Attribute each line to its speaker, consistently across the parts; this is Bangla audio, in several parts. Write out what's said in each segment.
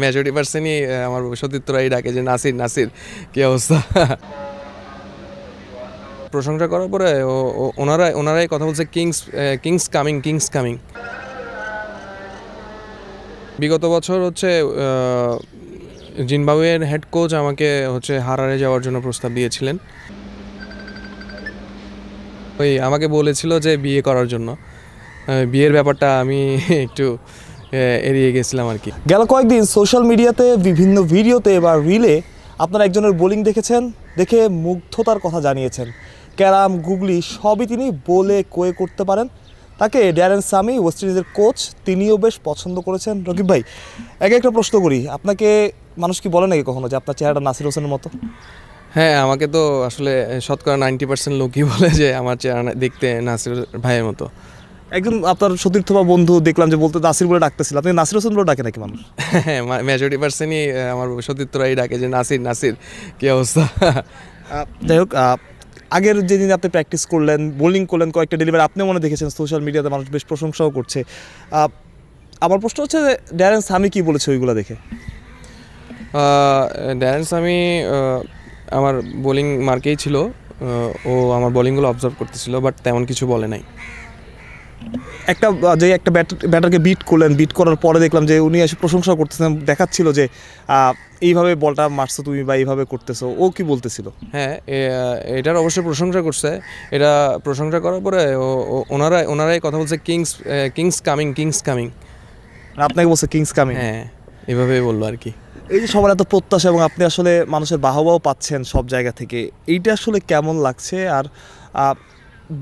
Speaker 1: মেজরিটি পার্সনই আমার সতীর্থরাই ডাকে যে নাসির নাসির কী অবস্থা। প্রশংসা করার পরে ওনারাই কথা বলছে কিংস কামিং। বিগত বছর হচ্ছে জিম্বাবুয়ের হেড কোচ আমাকে হচ্ছে হারারে যাওয়ার জন্য প্রস্তাব দিয়েছিলেন। আমাকে বলেছিল যে বিয়ে করার জন্য, বিয়ের ব্যাপারটা আমি একটু এড়িয়ে গেছিলাম আর কি।
Speaker 2: গেল কয়েকদিন সোশ্যাল মিডিয়াতে বিভিন্ন ভিডিওতে বা রিলে আপনারা একজনের বোলিং দেখেছেন, দেখে মুগ্ধতার কথা জানিয়েছেন। ক্যারাম, গুগলি সবই তিনি বলে কয়ে করতে পারেন। তাকে ড্যারেন সামি, ওয়েস্ট ইন্ডিজের কোচ, তিনিও বেশ পছন্দ করেছেন। রকিব ভাই, একটা প্রশ্ন করি, আপনাকে মানুষ কি বলে নাকি কখনো যে আপনার চেহারাটা নাসির হোসেনের মতো?
Speaker 1: হ্যাঁ, আমাকে তো আসলে শতকরা 90% লোকই বলে যে আমার চেহারা দেখতে নাসির ভাইয়ের মতো।
Speaker 2: একজন আপনার সতীর্থ বা বন্ধু দেখলাম যে বলতে নাসির বলে ডাকতেছিল, আপনি নাসির হোসেন বলে ডাকে নাকি মানুষ?
Speaker 1: হ্যাঁ, মেজরিটি পার্সনই আমার সতীর্থরাই ডাকে যে নাসির নাসির কী অবস্থা।
Speaker 2: যাই হোক, আগের যেদিন আপনি প্র্যাকটিস করলেন, বোলিং করলেন, কয়েকটা ডেলিভারি আপনি মনে দেখেছেন সোশ্যাল মিডিয়াতে মানুষ বেশ প্রশংসাও করছে। আমার প্রশ্ন হচ্ছে যে ড্যারেন সামি কী বলেছে ওইগুলো দেখে?
Speaker 1: ড্যারেন সামি আমার বোলিং মার্কেই ছিল, ও আমার বোলিংগুলো অবজার্ভ করতেছিল, বাট তেমন কিছু বলে নাই।
Speaker 2: একটা ব্যাটারকে বিট করলেন, বিট করার পরে দেখলাম যে উনি এসে প্রশংসা করতেছেন, দেখাচ্ছিল যে এইভাবে বলটা মারছো তুমি বা এইভাবে করতেছো, ও কি বলতেছিল?
Speaker 1: হ্যাঁ, এটার অবশ্যই প্রশংসা করছে। এটা প্রশংসা করার পরে ওনারাই কথা বলছে কিংস কামিং।
Speaker 2: আপনাকে বলছে কিংস কামিং?
Speaker 1: হ্যাঁ, এভাবেই বললো আর কি।
Speaker 2: এই যে সবার এত প্রত্যাশা এবং আপনি আসলে মানুষের বাহবাও পাচ্ছেন সব জায়গা থেকে, এইটা আসলে কেমন লাগছে? আর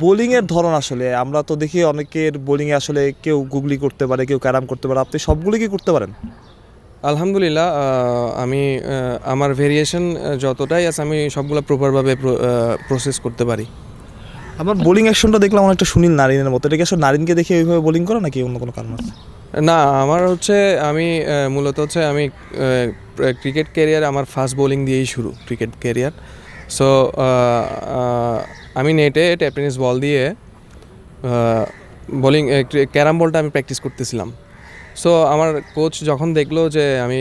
Speaker 2: বোলিংয়ের ধরন আসলে আমরা তো দেখি অনেকের বোলিংয়ে আসলে কেউ গুগলি করতে পারে, কেউ ক্যারাম করতে পারে, আপনি সবগুলো কি করতে পারেন?
Speaker 1: আলহামদুলিল্লাহ, আমি আমার ভেরিয়েশন যতটাই আছে আমি সবগুলো প্রপারভাবে প্রসেস করতে পারি।
Speaker 2: আমার বোলিং অ্যাকশনটা দেখলাম অনেকটা সুনীল নারিনের মতো, এটা কি আসলে নারিনকে দেখে ওইভাবে বোলিং করো নাকি অন্য কোনো কারণ আছে?
Speaker 1: না, আমার হচ্ছে আমি মূলত হচ্ছে আমি ক্রিকেট ক্যারিয়ার আমার ফার্স্ট বোলিং দিয়েই শুরু ক্রিকেট ক্যারিয়ার। সো আমি নেটে টেনিস বল দিয়ে বোলিং ক্যারাম বলটা আমি প্র্যাকটিস করতেছিলাম। সো আমার কোচ যখন দেখলো যে আমি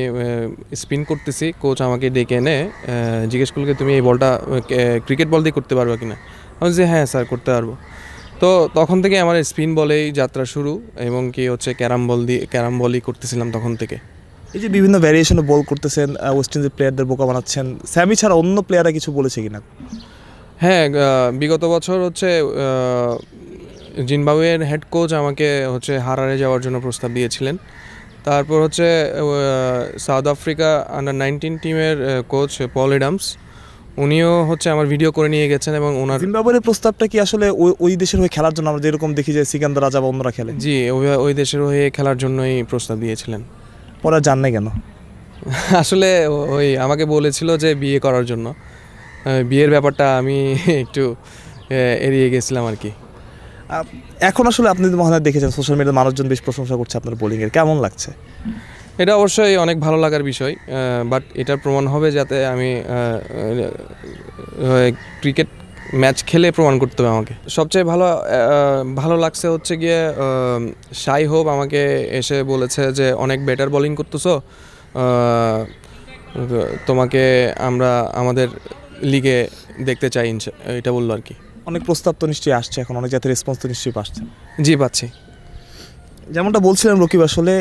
Speaker 1: স্পিন করতেছি, কোচ আমাকে ডেকে এনে জিজ্ঞেস করলো তুমি এই বলটা ক্রিকেট বল দিয়ে করতে পারবে কিনা। আমি যে হ্যাঁ স্যার, করতে পারবো। তো তখন থেকে আমার স্পিন বলেই যাত্রা শুরু, এবং কি হচ্ছে ক্যারাম বলই করতেছিলাম তখন থেকে।
Speaker 2: এই যে বিভিন্ন ভ্যারিয়েশনে বল করতেছেন, ওয়েস্ট ইন্ডিজের প্লেয়ারদের বোকা বানাচ্ছেন, স্যামি ছাড়া অন্য প্লেয়াররা কিছু বলেছে কিনা?
Speaker 1: হ্যাঁ, বিগত বছর হচ্ছে জিম্বাবুয়ের হেড কোচ আমাকে হচ্ছে হারারে যাওয়ার জন্য প্রস্তাব দিয়েছিলেন। তারপর হচ্ছে সাউথ আফ্রিকা আন্ডার-19 টিমের কোচ পল এডামস, উনিও হচ্ছে আমার ভিডিও করে নিয়ে গেছেন। এবং ওনার
Speaker 2: জিম্বাবুয়ের প্রস্তাবটা কি আসলে ওই দেশের হয়ে খেলার জন্য? আমরা যেরকম দেখি যে সিকান্দার রাজা বা অন্যরা খেলে।
Speaker 1: জি, ওই দেশের হয়ে খেলার জন্যই প্রস্তাব দিয়েছিলেন।
Speaker 2: পরে জান নাই কেন?
Speaker 1: আসলে আমাকে বলেছিল যে বিয়ে করার জন্য, বিয়ের ব্যাপারটা আমি একটু এড়িয়ে গেছিলাম আর কি।
Speaker 2: এখন আসলে আপনি মনে হয় দেখেছেন সোশ্যাল মিডিয়ায় মানুষজন বেশ প্রশংসা করছে আপনার বোলিংয়ের, কেমন লাগছে?
Speaker 1: এটা অবশ্যই অনেক ভালো লাগার বিষয়, বাট এটার প্রমাণ হবে যাতে আমি ক্রিকেট ম্যাচ খেলে প্রমাণ করতে হবে আমাকে। সবচেয়ে ভালো লাগছে হচ্ছে গিয়ে শাই হোপ আমাকে এসে বলেছে যে অনেক বেটার বোলিং করতেছো, তোমাকে আমরা আমাদের লিগে দেখতে চাই, এটা বললো আর কি।
Speaker 2: অনেক প্রস্তাব তো নিশ্চয়ই আসছে, এখন অনেক জাতের রেসপন্স তো নিশ্চয়ই পাচ্ছে।
Speaker 1: জি, পাচ্ছি।
Speaker 2: যেমনটা বলছিলাম রকিব, আসলে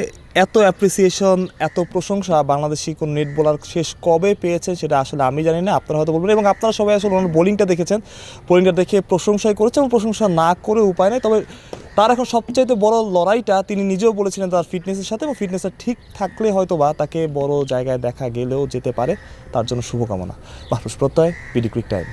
Speaker 2: এত অ্যাপ্রিসিয়েশন, এত প্রশংসা বাংলাদেশি কোন নেট বোলার শেষ কবে পেয়েছে সেটা আসলে আমি জানি না, আপনারা হয়তো বলবেন। এবং আপনারা সবাই আসলে ওনার বোলিংটা দেখেছেন, বোলিংটা দেখে প্রশংসাই করেছেন, এবং প্রশংসা না করে উপায় নেই। তবে তার এখন সবচাইতে বড় লড়াইটা তিনি নিজেও বলেছিলেন তার ফিটনেসের সাথে, এবং ফিটনেসটা ঠিক থাকলে হয়তো বা তাকে বড় জায়গায় দেখা গেলেও যেতে পারে। তার জন্য শুভকামনা। মাহফুজ প্রত্যয়, বিডি ক্রিক টাইম।